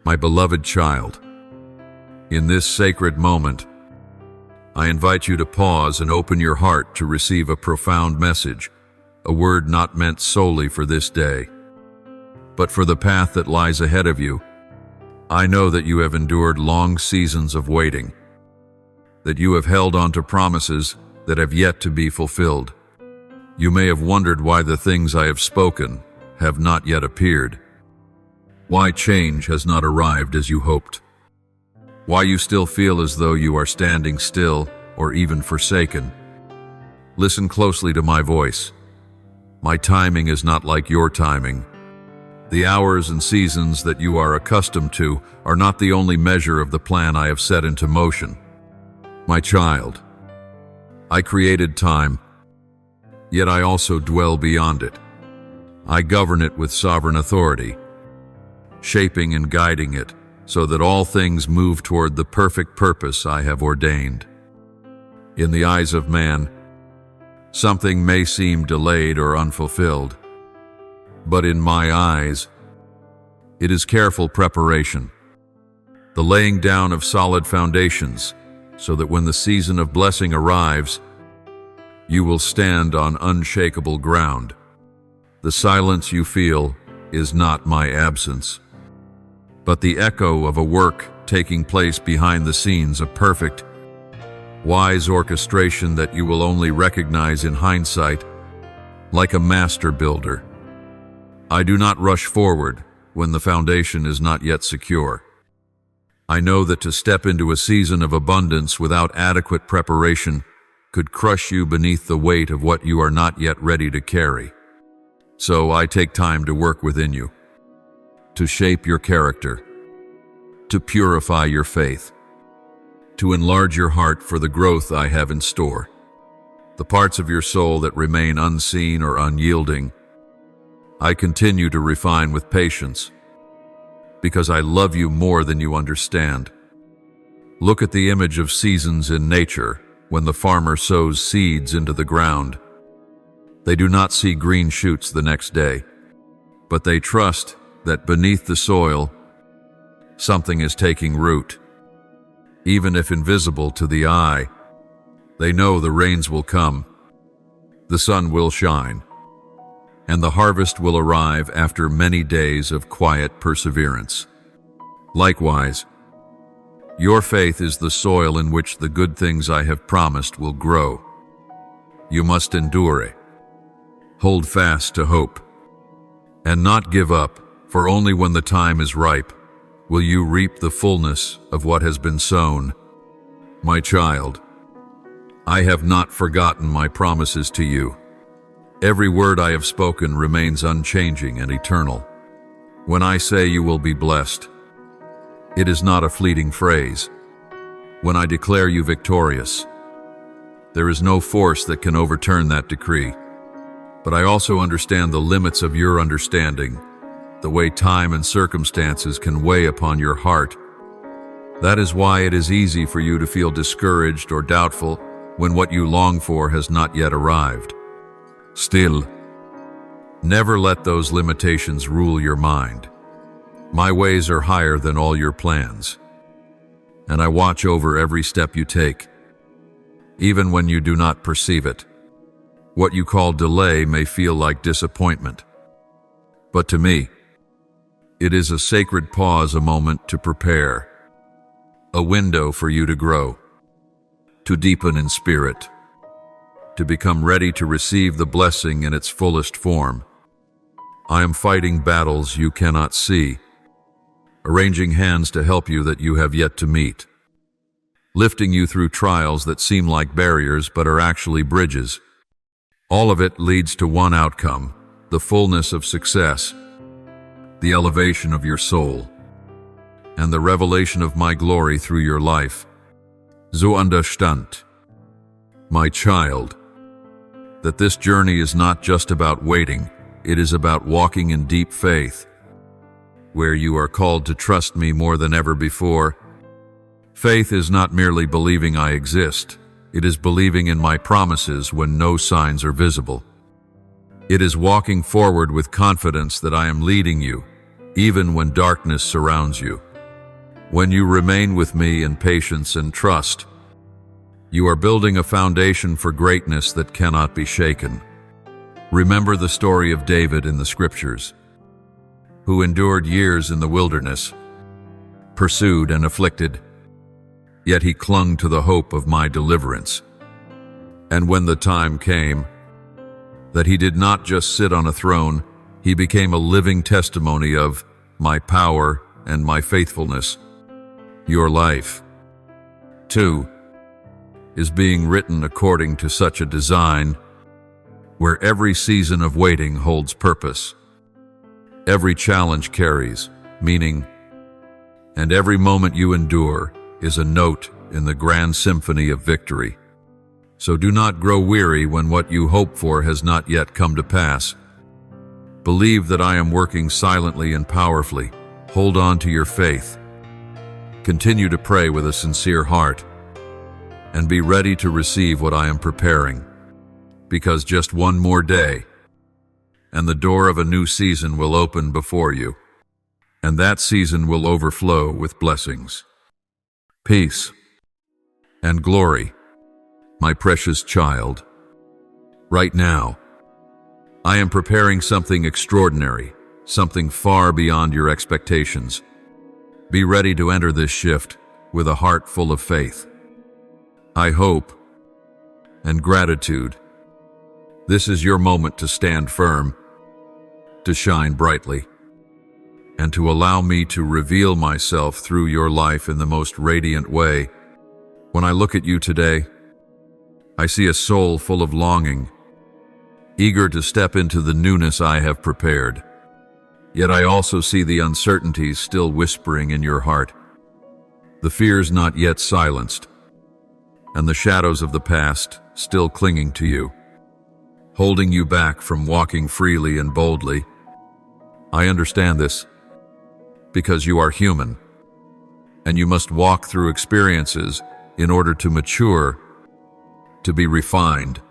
My beloved child, in this sacred moment, I invite you to pause and open your heart to receive a profound message, a word not meant solely for this day, but for the path that lies ahead of you. I know that you have endured long seasons of waiting, that you have held on to promises that have yet to be fulfilled. You may have wondered why the things I have spoken have not yet appeared, why change has not arrived as you hoped, why you still feel as though you are standing still or even forsaken. Listen closely to my voice. My timing is not like your timing. The hours and seasons that you are accustomed to are not the only measure of the plan I have set into motion. My child, I created time, yet I also dwell beyond it. I govern it with sovereign authority, shaping and guiding it so that all things move toward the perfect purpose I have ordained. In the eyes of man, something may seem delayed or unfulfilled, but in my eyes, it is careful preparation, the laying down of solid foundations, so that when the season of blessing arrives, you will stand on unshakable ground. The silence you feel is not my absence, but the echo of a work taking place behind the scenes, a perfect, wise orchestration that you will only recognize in hindsight, like a master builder. I do not rush forward when the foundation is not yet secure. I know that to step into a season of abundance without adequate preparation could crush you beneath the weight of what you are not yet ready to carry. So I take time to work within you, to shape your character, to purify your faith, to enlarge your heart for the growth I have in store. The parts of your soul that remain unseen or unyielding, I continue to refine with patience, because I love you more than you understand. Look at the image of seasons in nature when the farmer sows seeds into the ground. They do not see green shoots the next day, but they trust that beneath the soil, something is taking root. Even if invisible to the eye, they know the rains will come, the sun will shine, and the harvest will arrive after many days of quiet perseverance. Likewise, your faith is the soil in which the good things I have promised will grow. You must endure it. Hold fast to hope, and not give up, for only when the time is ripe will you reap the fullness of what has been sown. My child, I have not forgotten my promises to you. Every word I have spoken remains unchanging and eternal. When I say you will be blessed, it is not a fleeting phrase. When I declare you victorious, there is no force that can overturn that decree. But I also understand the limits of your understanding, the way time and circumstances can weigh upon your heart. That is why it is easy for you to feel discouraged or doubtful when what you long for has not yet arrived. Still, never let those limitations rule your mind. My ways are higher than all your plans, and I watch over every step you take, even when you do not perceive it. What you call delay may feel like disappointment, but to me, it is a sacred pause, a moment to prepare, a window for you to grow, to deepen in spirit, to become ready to receive the blessing in its fullest form. I am fighting battles you cannot see, arranging hands to help you that you have yet to meet, lifting you through trials that seem like barriers but are actually bridges. All of it leads to one outcome, the fullness of success, the elevation of your soul, and the revelation of my glory through your life. So understand, my child, that this journey is not just about waiting, it is about walking in deep faith, where you are called to trust me more than ever before. Faith is not merely believing I exist, it is believing in my promises when no signs are visible. It is walking forward with confidence that I am leading you, even when darkness surrounds you. When you remain with me in patience and trust, you are building a foundation for greatness that cannot be shaken. Remember the story of David in the scriptures, who endured years in the wilderness, pursued and afflicted, yet he clung to the hope of my deliverance. And when the time came that he did not just sit on a throne, he became a living testimony of my power and my faithfulness. Your life, too, is being written according to such a design where every season of waiting holds purpose. Every challenge carries meaning, and every moment you endure is a note in the grand symphony of victory. So do not grow weary when what you hope for has not yet come to pass. Believe that I am working silently and powerfully. Hold on to your faith. Continue to pray with a sincere heart, and be ready to receive what I am preparing, because just one more day, and the door of a new season will open before you, and that season will overflow with blessings, peace, and glory. My precious child, right now, I am preparing something extraordinary, something far beyond your expectations. Be ready to enter this shift with a heart full of faith. I hope and gratitude. This is your moment to stand firm, to shine brightly, and to allow me to reveal myself through your life in the most radiant way. When I look at you today, I see a soul full of longing, eager to step into the newness I have prepared. Yet I also see the uncertainties still whispering in your heart, the fears not yet silenced, and the shadows of the past still clinging to you, holding you back from walking freely and boldly. I understand this, because you are human, and you must walk through experiences in order to mature, to be refined,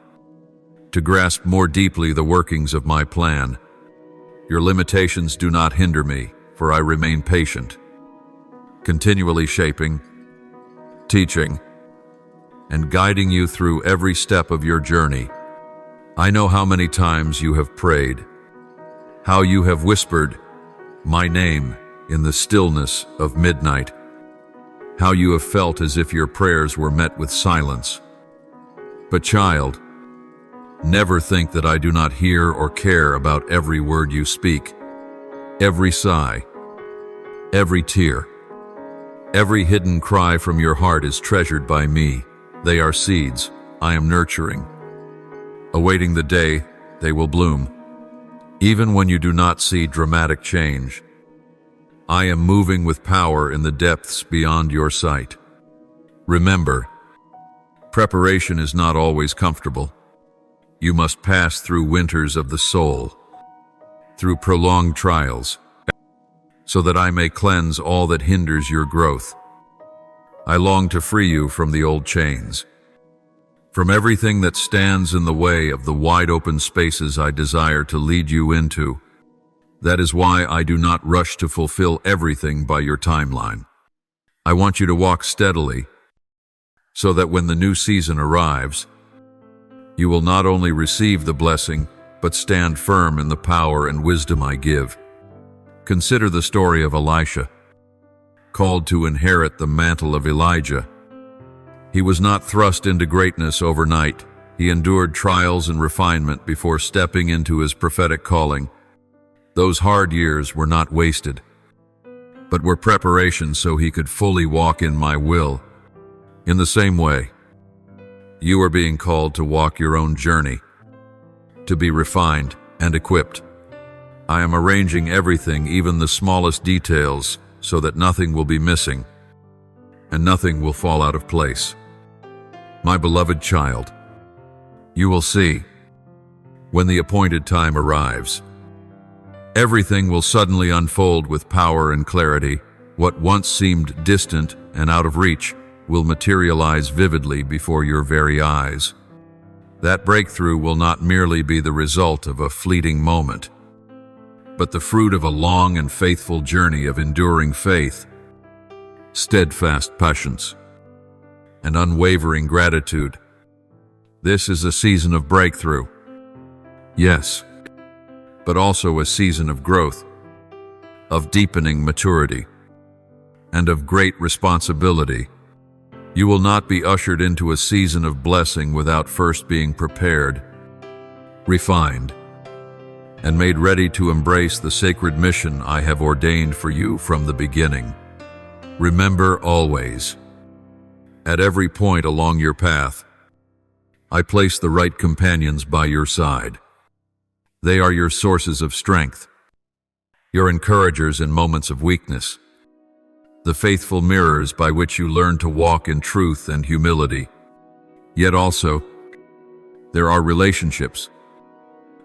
to grasp more deeply the workings of my plan. Your limitations do not hinder me, for I remain patient, continually shaping, teaching, and guiding you through every step of your journey. I know how many times you have prayed, how you have whispered my name in the stillness of midnight, how you have felt as if your prayers were met with silence. But child, never think that I do not hear or care about every word you speak, every sigh, every tear. Every hidden cry from your heart is treasured by me. They are seeds I am nurturing, awaiting the day they will bloom. Even when you do not see dramatic change, I am moving with power in the depths beyond your sight. Remember, preparation is not always comfortable. You must pass through winters of the soul, through prolonged trials, so that I may cleanse all that hinders your growth. I long to free you from the old chains, from everything that stands in the way of the wide-open spaces I desire to lead you into. That is why I do not rush to fulfill everything by your timeline. I want you to walk steadily, so that when the new season arrives, you will not only receive the blessing, but stand firm in the power and wisdom I give. Consider the story of Elisha, called to inherit the mantle of Elijah. He was not thrust into greatness overnight. He endured trials and refinement before stepping into his prophetic calling. Those hard years were not wasted, but were preparation so he could fully walk in my will. In the same way, you are being called to walk your own journey, to be refined and equipped. I am arranging everything, even the smallest details, so that nothing will be missing and nothing will fall out of place. My beloved child, you will see, when the appointed time arrives, everything will suddenly unfold with power and clarity. What once seemed distant and out of reach will materialize vividly before your very eyes. That breakthrough will not merely be the result of a fleeting moment, but the fruit of a long and faithful journey of enduring faith. steadfast patience, and unwavering gratitude. This is a season of breakthrough. Yes, but also a season of growth, of deepening maturity, and of great responsibility. You will not be ushered into a season of blessing without first being prepared, refined, and made ready to embrace the sacred mission I have ordained for you from the beginning. Remember always, at every point along your path, I place the right companions by your side. They are your sources of strength, your encouragers in moments of weakness, the faithful mirrors by which you learn to walk in truth and humility. Yet also, there are relationships,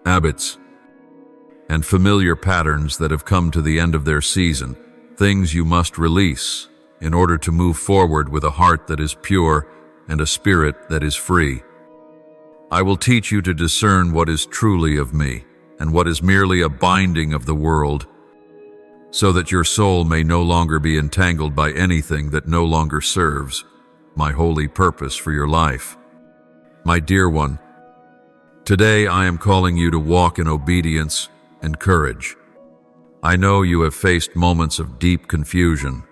habits, and familiar patterns that have come to the end of their season, things you must release in order to move forward with a heart that is pure and a spirit that is free. I will teach you to discern what is truly of me and what is merely a binding of the world, so that your soul may no longer be entangled by anything that no longer serves my holy purpose for your life. My dear one, today I am calling you to walk in obedience and courage. I know you have faced moments of deep confusion,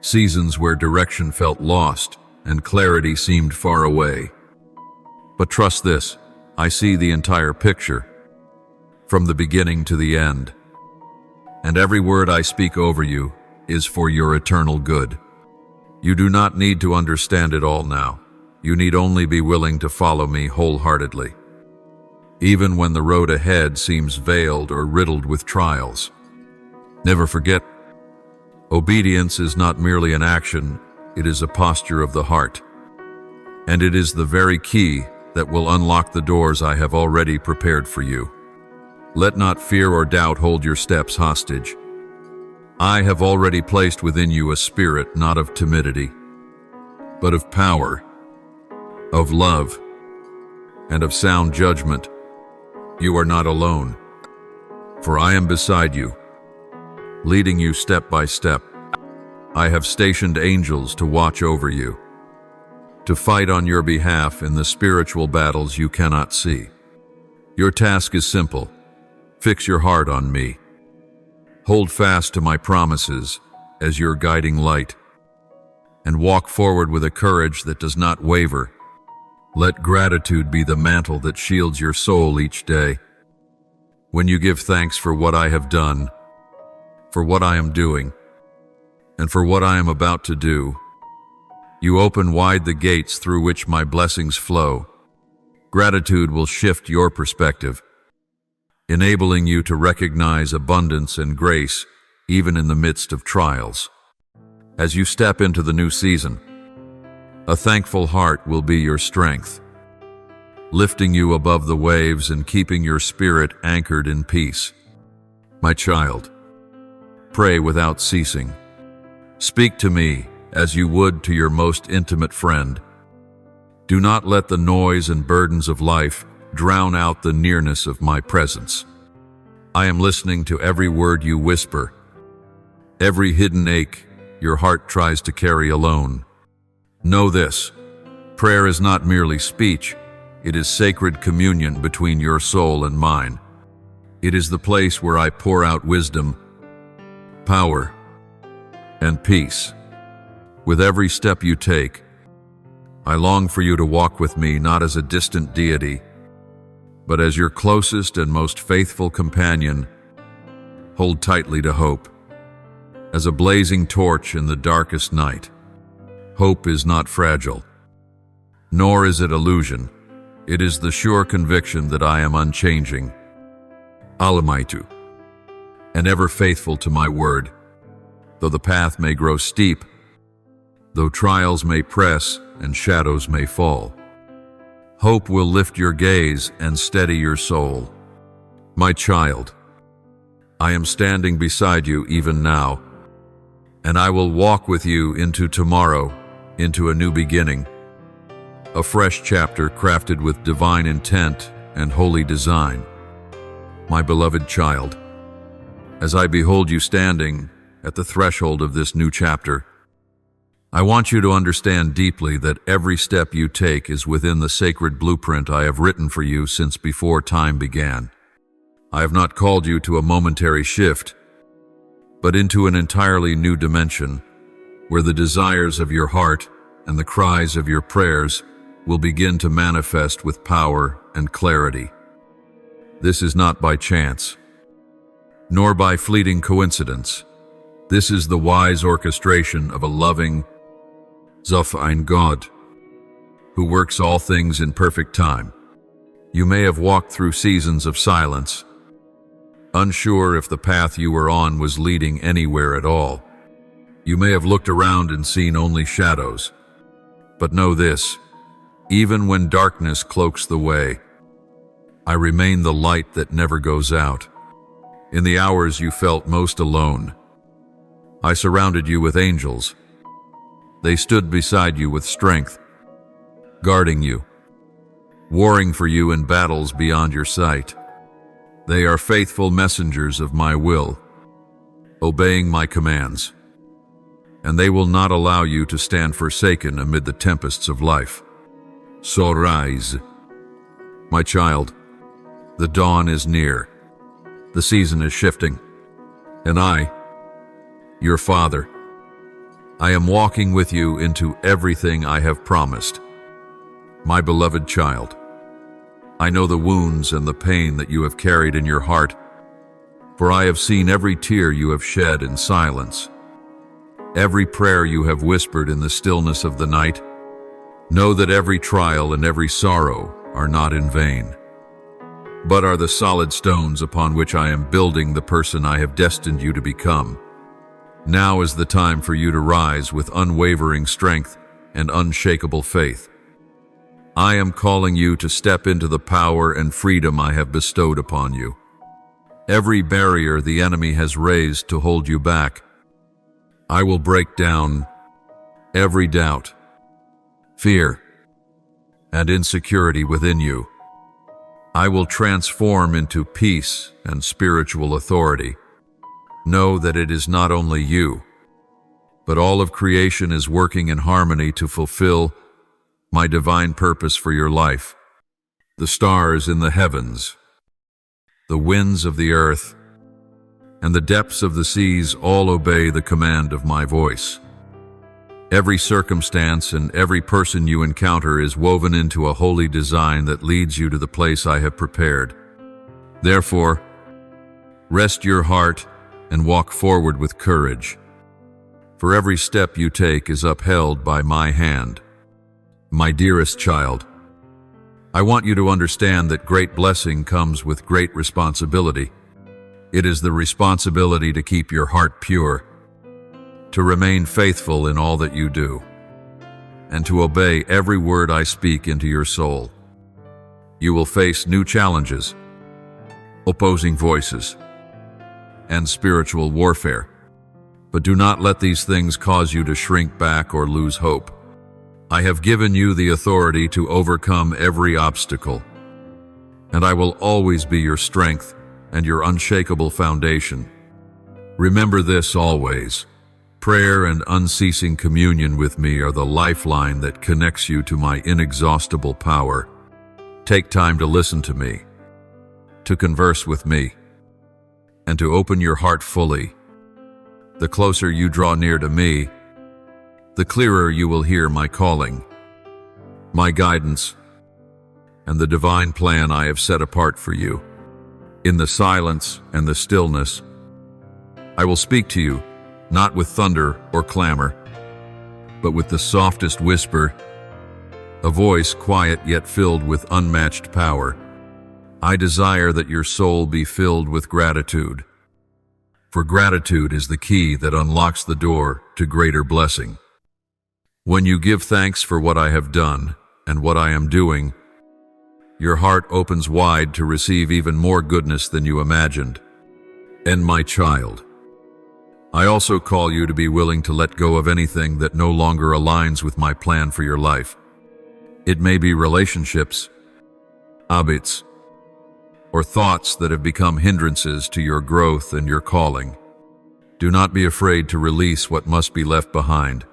seasons where direction felt lost and clarity seemed far away. But trust this, I see the entire picture, from the beginning to the end. And every word I speak over you is for your eternal good. You do not need to understand it all now. You need only be willing to follow me wholeheartedly, even when the road ahead seems veiled or riddled with trials. Never forget, obedience is not merely an action, it is a posture of the heart. And it is the very key that will unlock the doors I have already prepared for you. Let not fear or doubt hold your steps hostage. I have already placed within you a spirit not of timidity, but of power, of love, and of sound judgment. You are not alone, for I am beside you, leading you step by step. I have stationed angels to watch over you, to fight on your behalf in the spiritual battles you cannot see. Your task is simple. Fix your heart on me. Hold fast to my promises as your guiding light, and walk forward with a courage that does not waver. Let gratitude be the mantle that shields your soul each day. When you give thanks for what I have done, for what I am doing, and for what I am about to do, you open wide the gates through which my blessings flow. Gratitude will shift your perspective, enabling you to recognize abundance and grace even in the midst of trials. As you step into the new season, a thankful heart will be your strength, lifting you above the waves and keeping your spirit anchored in peace. My child, pray without ceasing. Speak to me as you would to your most intimate friend. Do not let the noise and burdens of life drown out the nearness of my presence. I am listening to every word you whisper, every hidden ache your heart tries to carry alone. Know this, prayer is not merely speech, it is sacred communion between your soul and mine. It is the place where I pour out wisdom, power, and peace. With every step you take, I long for you to walk with me not as a distant deity, but as your closest and most faithful companion. Hold tightly to hope, as a blazing torch in the darkest night. Hope is not fragile, nor is it illusion. It is the sure conviction that I am unchanging, Alamaitu, and ever faithful to my word. Though the path may grow steep, though trials may press and shadows may fall, hope will lift your gaze and steady your soul. My child, I am standing beside you even now, and I will walk with you into tomorrow, into a new beginning, a fresh chapter crafted with divine intent and holy design. My beloved child, as I behold you standing at the threshold of this new chapter, I want you to understand deeply that every step you take is within the sacred blueprint I have written for you since before time began. I have not called you to a momentary shift, but into an entirely new dimension, where the desires of your heart and the cries of your prayers will begin to manifest with power and clarity. This is not by chance, nor by fleeting coincidence. This is the wise orchestration of a loving, sovereign God, who works all things in perfect time. You may have walked through seasons of silence, unsure if the path you were on was leading anywhere at all. You may have looked around and seen only shadows. But know this, even when darkness cloaks the way, I remain the light that never goes out. In the hours you felt most alone, I surrounded you with angels. They stood beside you with strength, guarding you, warring for you in battles beyond your sight. They are faithful messengers of my will, obeying my commands, and they will not allow you to stand forsaken amid the tempests of life. So rise, my child. The dawn is near. The season is shifting. And I, your Father, I am walking with you into everything I have promised. My beloved child, I know the wounds and the pain that you have carried in your heart, for I have seen every tear you have shed in silence, every prayer you have whispered in the stillness of the night. Know that every trial and every sorrow are not in vain, but are the solid stones upon which I am building the person I have destined you to become. Now is the time for you to rise with unwavering strength and unshakable faith. I am calling you to step into the power and freedom I have bestowed upon you. Every barrier the enemy has raised to hold you back, I will break down. Every doubt, fear, and insecurity within you, I will transform into peace and spiritual authority. Know that it is not only you, but all of creation is working in harmony to fulfill my divine purpose for your life. The stars in the heavens, the winds of the earth, and the depths of the seas all obey the command of my voice. Every circumstance and every person you encounter is woven into a holy design that leads you to the place I have prepared. Therefore, rest your heart and walk forward with courage, for every step you take is upheld by my hand. My dearest child, I want you to understand that great blessing comes with great responsibility. It is the responsibility to keep your heart pure, to remain faithful in all that you do, and to obey every word I speak into your soul. You will face new challenges, opposing voices, and spiritual warfare, but do not let these things cause you to shrink back or lose hope. I have given you the authority to overcome every obstacle, and I will always be your strength and your unshakable foundation. Remember this always. Prayer and unceasing communion with me are the lifeline that connects you to my inexhaustible power. Take time to listen to me, to converse with me, and to open your heart fully. The closer you draw near to me, the clearer you will hear my calling, my guidance, and the divine plan I have set apart for you. In the silence and the stillness, I will speak to you, not with thunder or clamor, but with the softest whisper, a voice quiet yet filled with unmatched power. I desire that your soul be filled with gratitude, for gratitude is the key that unlocks the door to greater blessing. When you give thanks for what I have done and what I am doing, your heart opens wide to receive even more goodness than you imagined. And my child, I also call you to be willing to let go of anything that no longer aligns with my plan for your life. It may be relationships, habits, or thoughts that have become hindrances to your growth and your calling. Do not be afraid to release what must be left behind.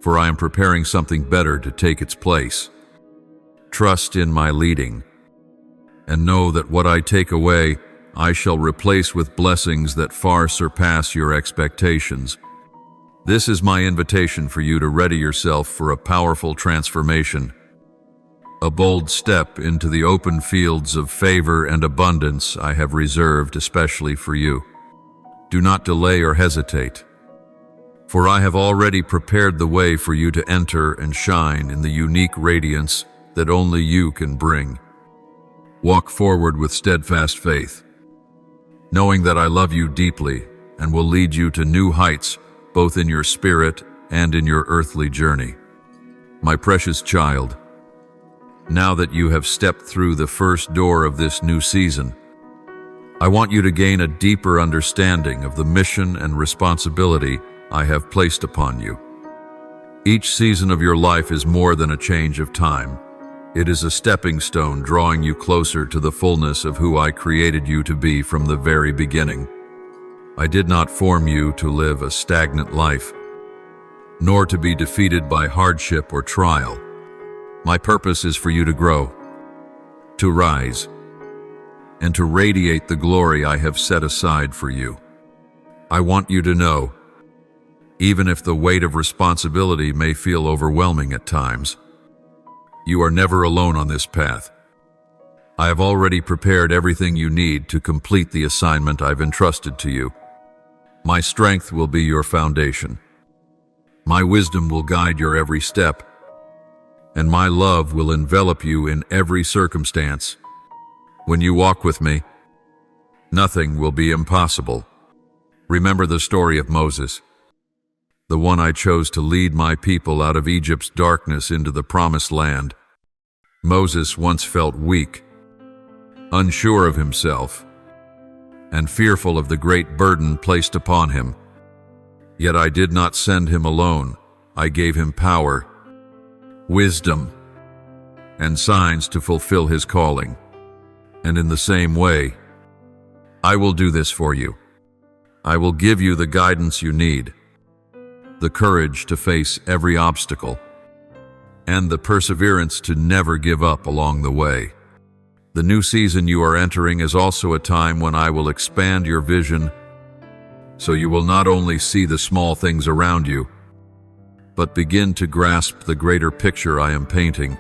for I am preparing something better to take its place. Trust in my leading, and know that what I take away, I shall replace with blessings that far surpass your expectations. This is my invitation for you to ready yourself for a powerful transformation, a bold step into the open fields of favor and abundance I have reserved especially for you. Do not delay or hesitate, for I have already prepared the way for you to enter and shine in the unique radiance that only you can bring. Walk forward with steadfast faith, knowing that I love you deeply and will lead you to new heights, both in your spirit and in your earthly journey. My precious child, now that you have stepped through the first door of this new season, I want you to gain a deeper understanding of the mission and responsibility I have placed upon you. Each season of your life is more than a change of time. It is a stepping stone drawing you closer to the fullness of who I created you to be from the very beginning. I did not form you to live a stagnant life, nor to be defeated by hardship or trial. My purpose is for you to grow, to rise, and to radiate the glory I have set aside for you. I want you to know, even if the weight of responsibility may feel overwhelming at times, you are never alone on this path. I have already prepared everything you need to complete the assignment I've entrusted to you. My strength will be your foundation. My wisdom will guide your every step, and my love will envelop you in every circumstance. When you walk with me, nothing will be impossible. Remember the story of Moses, the one I chose to lead my people out of Egypt's darkness into the promised land. Moses once felt weak, unsure of himself, and fearful of the great burden placed upon him. Yet I did not send him alone. I gave him power, wisdom, and signs to fulfill his calling. And in the same way, I will do this for you. I will give you the guidance you need, the courage to face every obstacle, and the perseverance to never give up along the way. The new season you are entering is also a time when I will expand your vision, so you will not only see the small things around you, but begin to grasp the greater picture I am painting.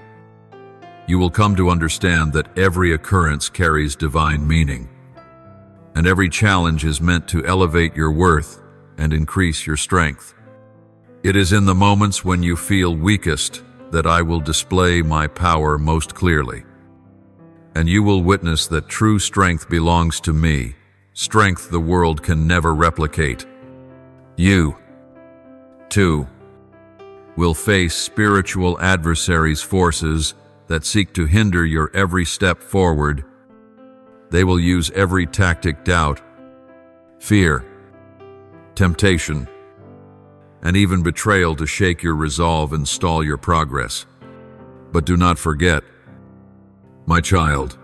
You will come to understand that every occurrence carries divine meaning, and every challenge is meant to elevate your worth and increase your strength. It is in the moments when you feel weakest that I will display my power most clearly, and you will witness that true strength belongs to me, strength the world can never replicate. You, too, will face spiritual adversaries' forces that seek to hinder your every step forward. They will use every tactic: doubt, fear, temptation, and even betrayal to shake your resolve and stall your progress. But do not forget, my child,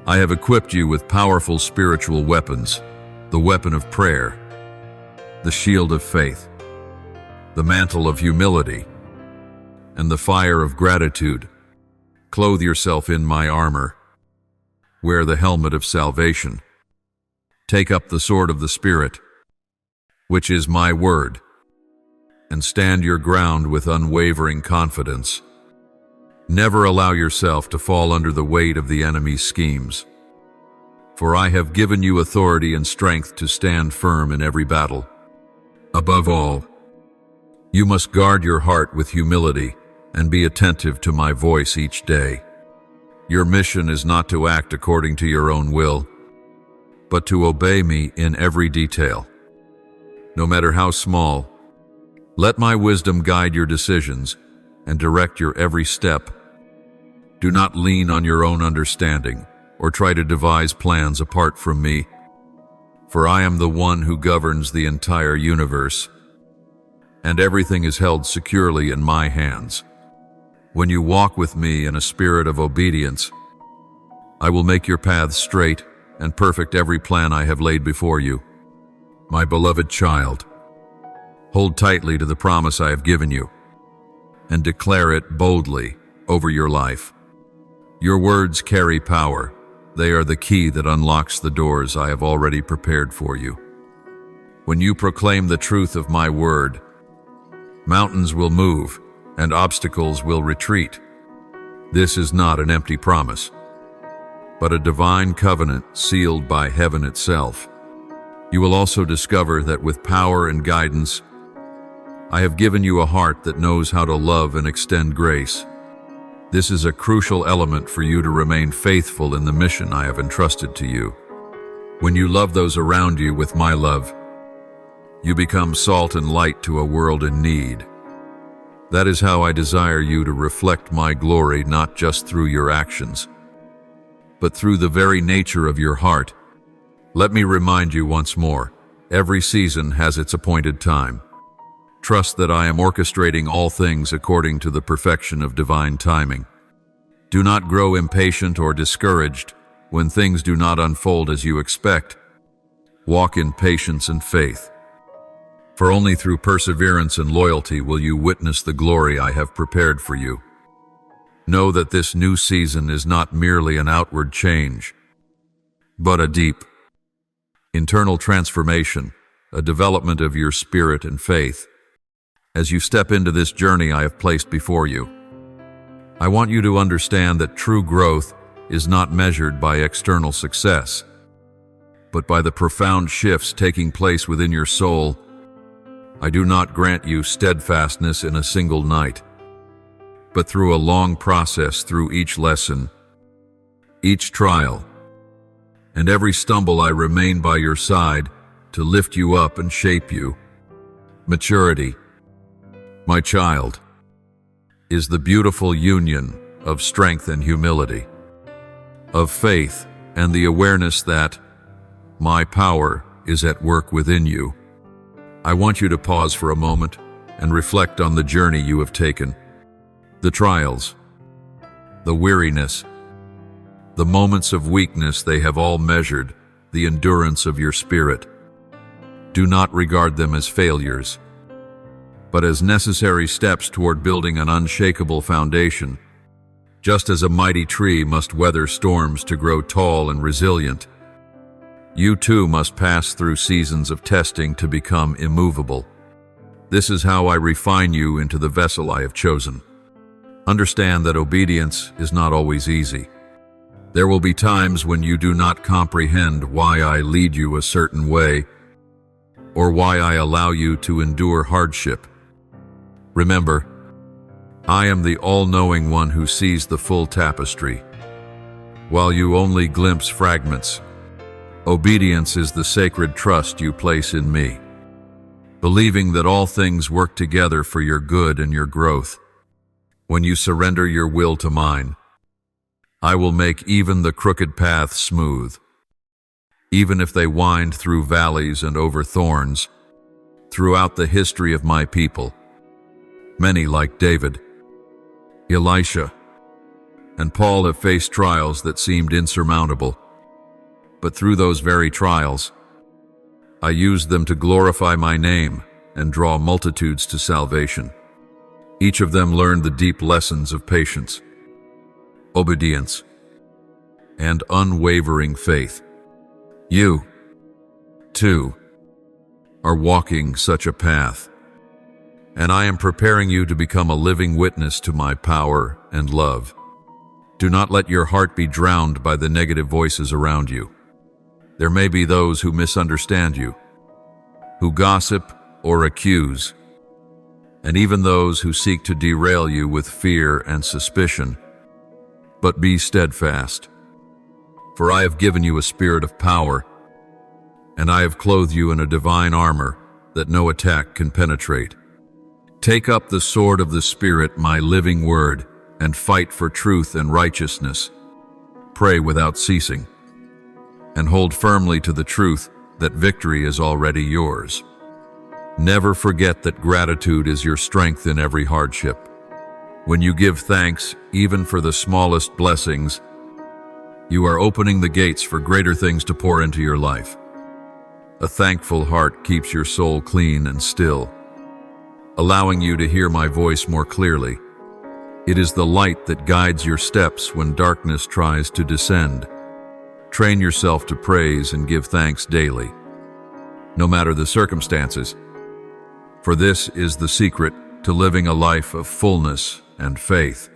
I have equipped you with powerful spiritual weapons: the weapon of prayer, the shield of faith, the mantle of humility, and the fire of gratitude. Clothe yourself in my armor. Wear the helmet of salvation. Take up the sword of the Spirit, which is my word, and stand your ground with unwavering confidence. Never allow yourself to fall under the weight of the enemy's schemes, for I have given you authority and strength to stand firm in every battle. Above all, you must guard your heart with humility and be attentive to my voice each day. Your mission is not to act according to your own will, but to obey me in every detail. No matter how small, let my wisdom guide your decisions and direct your every step. Do not lean on your own understanding or try to devise plans apart from me, for I am the one who governs the entire universe, and everything is held securely in my hands. When you walk with me in a spirit of obedience, I will make your paths straight and perfect every plan I have laid before you. My beloved child, hold tightly to the promise I have given you. and declare it boldly over your life. Your words carry power. They are the key that unlocks the doors I have already prepared for you. When you proclaim the truth of my word, mountains will move and obstacles will retreat. This is not an empty promise, but a divine covenant sealed by heaven itself. You will also discover that with power and guidance, I have given you a heart that knows how to love and extend grace. This is a crucial element for you to remain faithful in the mission I have entrusted to you. When you love those around you with my love, you become salt and light to a world in need. That is how I desire you to reflect my glory, not just through your actions, but through the very nature of your heart. Let me remind you once more, every season has its appointed time. Trust that I am orchestrating all things according to the perfection of divine timing. Do not grow impatient or discouraged when things do not unfold as you expect. Walk in patience and faith, for only through perseverance and loyalty will you witness the glory I have prepared for you. Know that this new season is not merely an outward change, but a deep, internal transformation, a development of your spirit and faith. As you step into this journey I have placed before you, I want you to understand that true growth is not measured by external success, but by the profound shifts taking place within your soul. I do not grant you steadfastness in a single night, but through a long process, through each lesson, each trial, and every stumble I remain by your side to lift you up and shape you. Maturity, my child, is the beautiful union of strength and humility, of faith and the awareness that my power is at work within you. I want you to pause for a moment and reflect on the journey you have taken, the trials, the weariness, the moments of weakness. They have all measured the endurance of your spirit. Do not regard them as failures, but as necessary steps toward building an unshakable foundation. Just as a mighty tree must weather storms to grow tall and resilient, you too must pass through seasons of testing to become immovable. This is how I refine you into the vessel I have chosen. Understand that obedience is not always easy. There will be times when you do not comprehend why I lead you a certain way, or why I allow you to endure hardship. Remember, I am the all-knowing one who sees the full tapestry, while you only glimpse fragments. Obedience is the sacred trust you place in me, believing that all things work together for your good and your growth. When you surrender your will to mine, I will make even the crooked path smooth, even if they wind through valleys and over thorns. Throughout the history of my people, many like David, Elisha, and Paul have faced trials that seemed insurmountable. But through those very trials, I used them to glorify my name and draw multitudes to salvation. Each of them learned the deep lessons of patience, obedience, and unwavering faith. You, too, are walking such a path, and I am preparing you to become a living witness to my power and love. Do not let your heart be drowned by the negative voices around you. There may be those who misunderstand you, who gossip or accuse, and even those who seek to derail you with fear and suspicion. But be steadfast, for I have given you a spirit of power, and I have clothed you in a divine armor that no attack can penetrate. Take up the sword of the Spirit, my living word, and fight for truth and righteousness. Pray without ceasing, and hold firmly to the truth that victory is already yours. Never forget that gratitude is your strength in every hardship. When you give thanks, even for the smallest blessings, you are opening the gates for greater things to pour into your life. A thankful heart keeps your soul clean and still. allowing you to hear my voice more clearly. It is the light that guides your steps when darkness tries to descend. Train yourself to praise and give thanks daily, no matter the circumstances, for this is the secret to living a life of fullness and faith.